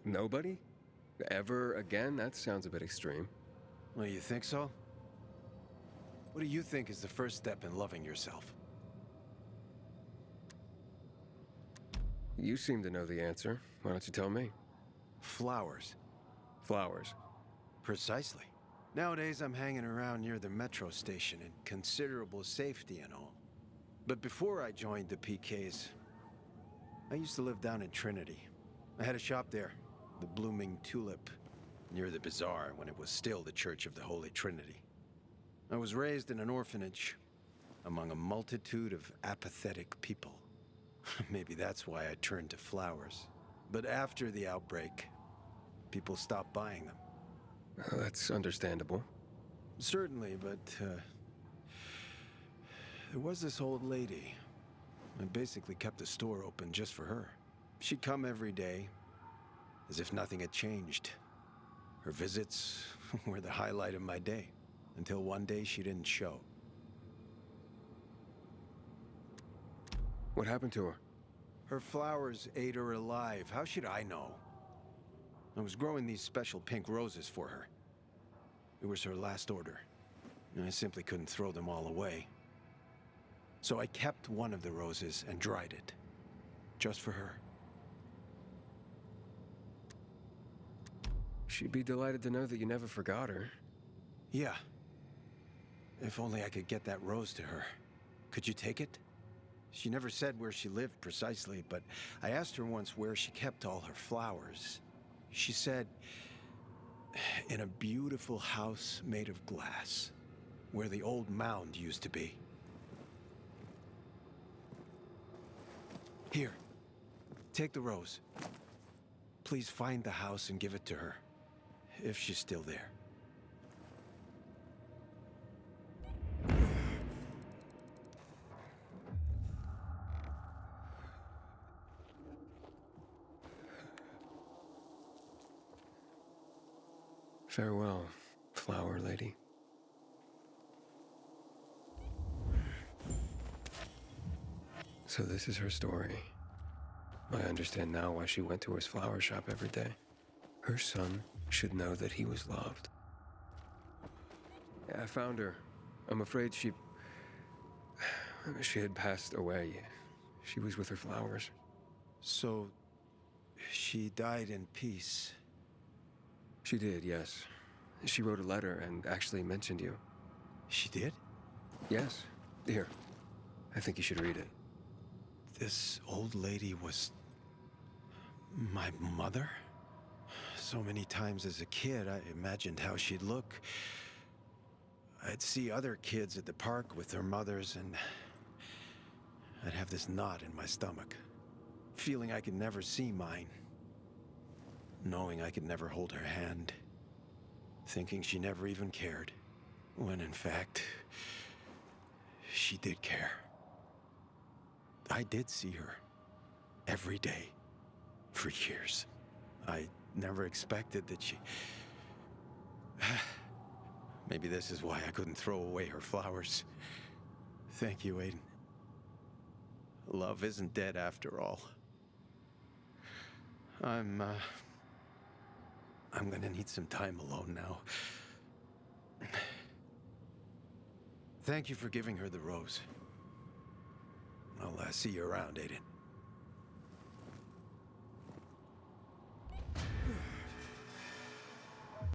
Nobody? Ever again? That sounds a bit extreme. Well, you think so? What do you think is the first step in loving yourself? You seem to know the answer. Why don't you tell me? Flowers. Flowers. Precisely. Nowadays, I'm hanging around near the metro station in considerable safety and all. But before I joined the PKs, I used to live down in Trinity. I had a shop there, the Blooming Tulip, near the bazaar when it was still the Church of the Holy Trinity. I was raised in an orphanage, among a multitude of apathetic people. Maybe that's why I turned to flowers. But after the outbreak, people stopped buying them. That's understandable. Certainly, but there was this old lady. I basically kept the store open just for her. She'd come every day, as if nothing had changed. Her visits were the highlight of my day, until one day she didn't show. What happened to her? Her flowers ate her alive. How should I know? I was growing these special pink roses for her. It was her last order, and I simply couldn't throw them all away. So I kept one of the roses and dried it, just for her. She'd be delighted to know that you never forgot her. Yeah. If only I could get that rose to her. Could you take it? She never said where she lived precisely, but I asked her once where she kept all her flowers. She said, in a beautiful house made of glass, where the old mound used to be. Here, take the rose. Please find the house and give it to her, if she's still there. Farewell, flower lady. So this is her story. I understand now why she went to his flower shop every day. Her son should know that he was loved. I found her. I'm afraid she had passed away. She was with her flowers. So, she died in peace. She did, yes. She wrote a letter and actually mentioned you. She did? Yes. Here. I think you should read it. This old lady was my mother? So many times as a kid, I imagined how she'd look. I'd see other kids at the park with their mothers, and I'd have this knot in my stomach, feeling I could never see mine, knowing I could never hold her hand, thinking she never even cared, when in fact, she did care. I did see her every day for years. I never expected that she... Maybe this is why I couldn't throw away her flowers. Thank you, Aiden. Love isn't dead after all. I'm gonna need some time alone now. Thank you for giving her the rose. I'll see you around, Aiden.